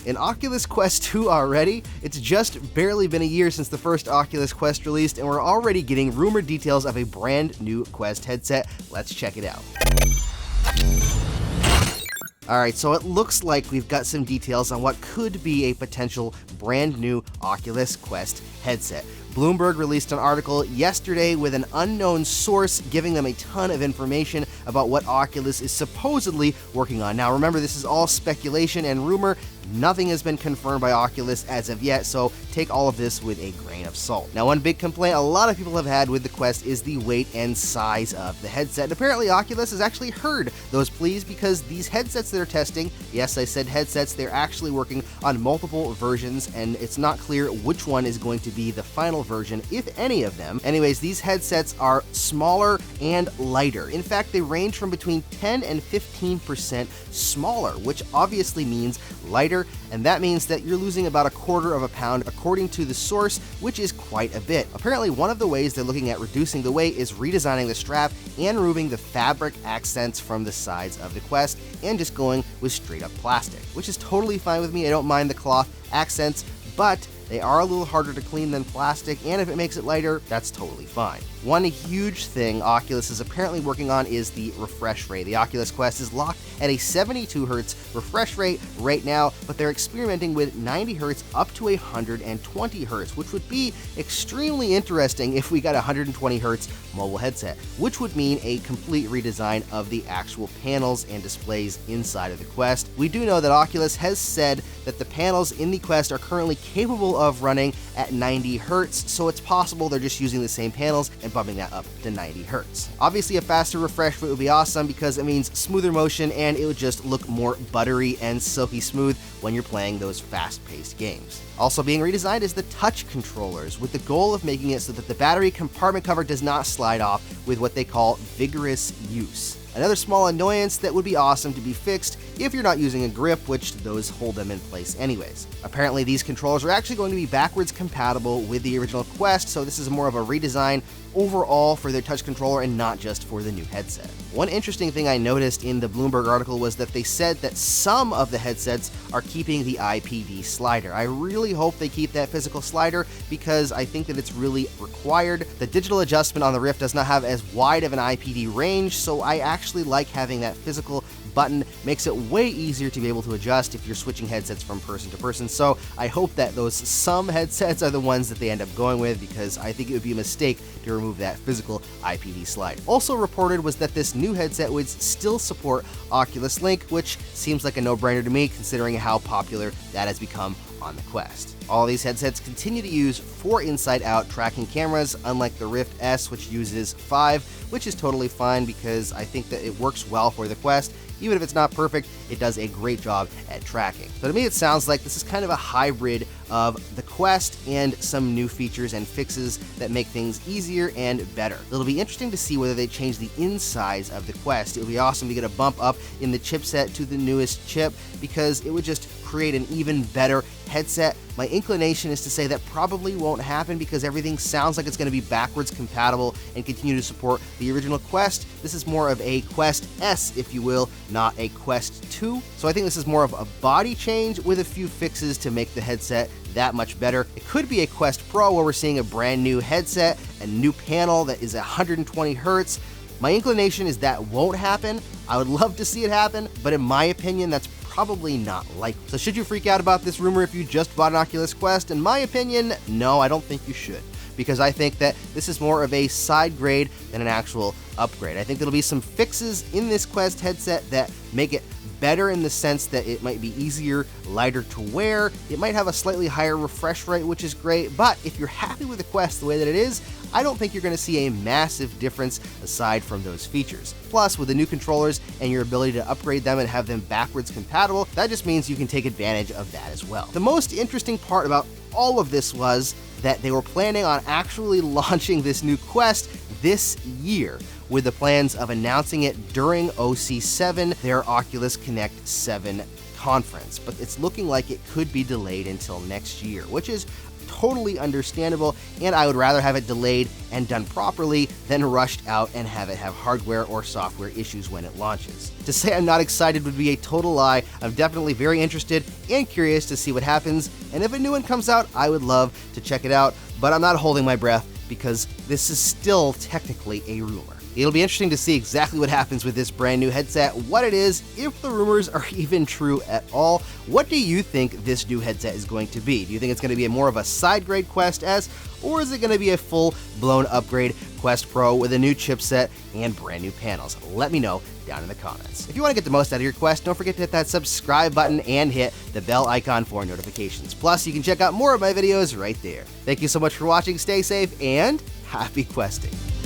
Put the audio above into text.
An Oculus Quest 2 already? It's just barely been a year since the first Oculus Quest released, and we're already getting rumored details of a brand new Quest headset. Let's check it out. Alright, so it looks like we've got some details on what could be a potential brand new Oculus Quest headset. Bloomberg released an article yesterday with an unknown source giving them a ton of information about what Oculus is supposedly working on. Now remember, this is all speculation and rumor. Nothing has been confirmed by Oculus as of yet, so take all of this with a grain of salt. Now, one big complaint a lot of people have had with the Quest is the weight and size of the headset. And apparently, Oculus has actually heard those pleas because these headsets they're testing, yes, I said headsets, they're actually working on multiple versions, and it's not clear which one is going to be the final version, if any of them. Anyways, these headsets are smaller and lighter. In fact, they range from between 10 and 15% smaller, which obviously means lighter, and that means that you're losing about 1/4 pound according to the source, which is quite a bit. Apparently, one of the ways they're looking at reducing the weight is redesigning the strap and removing the fabric accents from the sides of the Quest and just going with straight up plastic, which is totally fine with me. I don't mind the cloth accents, but they are a little harder to clean than plastic, and if it makes it lighter, that's totally fine. One huge thing Oculus is apparently working on is the refresh rate. The Oculus Quest is locked at a 72 Hz refresh rate right now, but they're experimenting with 90 Hz up to 120 Hz, which would be extremely interesting if we got a 120 Hz mobile headset, which would mean a complete redesign of the actual panels and displays inside of the Quest. We do know that Oculus has said that the panels in the Quest are currently capable of running at 90 Hz, so it's possible they're just using the same panels and bumping that up to 90 Hz. Obviously, a faster refresh rate would be awesome because it means smoother motion and it would just look more buttery and silky smooth when you're playing those fast-paced games. Also being redesigned is the touch controllers, with the goal of making it so that the battery compartment cover does not slide off with what they call vigorous use. Another small annoyance that would be awesome to be fixed if you're not using a grip, which those hold them in place anyways. Apparently, these controllers are actually going to be backwards compatible with the original Quest, so this is more of a redesign overall for their touch controller and not just for the new headset. One interesting thing I noticed in the Bloomberg article was that they said that some of the headsets are keeping the IPD slider. I really hope they keep that physical slider because I think that it's really required. The digital adjustment on the Rift does not have as wide of an IPD range, so I actually like having that physical button. Makes it way easier to be able to adjust if you're switching headsets from person to person, so I hope that those some headsets are the ones that they end up going with because I think it would be a mistake to remove that physical IPD slide. Also reported was that this new headset would still support Oculus Lake, which seems like a no-brainer to me considering how popular that has become on the Quest. All these headsets continue to use 4 inside-out tracking cameras, unlike the Rift S, which uses 5, which is totally fine because I think that it works well for the Quest. Even if it's not perfect, it does a great job at tracking. So to me, it sounds like this is kind of a hybrid of the Quest and some new features and fixes that make things easier and better. It'll be interesting to see whether they change the insides of the Quest. It would be awesome to get a bump up in the chipset to the newest chip because it would just create an even better headset. My inclination is to say that probably won't happen because everything sounds like it's going to be backwards compatible and continue to support the original Quest. This is more of a Quest S, if you will, not a Quest 2. So I think this is more of a body change with a few fixes to make the headset that much better. It could be a Quest Pro where we're seeing a brand new headset, a new panel that is 120 Hz. My inclination is that won't happen. I would love to see it happen, but in my opinion, that's probably not likely. So should you freak out about this rumor if you just bought an Oculus Quest? In my opinion, no, I don't think you should, because I think that this is more of a side grade than an actual upgrade. I think there'll be some fixes in this Quest headset that make it better in the sense that it might be easier, lighter to wear. It might have a slightly higher refresh rate, which is great, but if you're happy with the Quest the way that it is, I don't think you're going to see a massive difference aside from those features. Plus, with the new controllers and your ability to upgrade them and have them backwards compatible, that just means you can take advantage of that as well. The most interesting part about all of this was that they were planning on actually launching this new Quest this year, with the plans of announcing it during OC7, their Oculus Connect 7 conference. But it's looking like it could be delayed until next year, which is totally understandable, and I would rather have it delayed and done properly than rushed out and have it have hardware or software issues when it launches. To say I'm not excited would be a total lie. I'm definitely very interested and curious to see what happens, and if a new one comes out, I would love to check it out, but I'm not holding my breath because this is still technically a rumor. It'll be interesting to see exactly what happens with this brand new headset, what it is, if the rumors are even true at all. What do you think this new headset is going to be? Do you think it's going to be more of a side-grade Quest S, or is it going to be a full-blown upgrade Quest Pro with a new chipset and brand new panels? Let me know down in the comments. If you want to get the most out of your Quest, don't forget to hit that subscribe button and hit the bell icon for notifications. Plus, you can check out more of my videos right there. Thank you so much for watching, stay safe, and happy questing.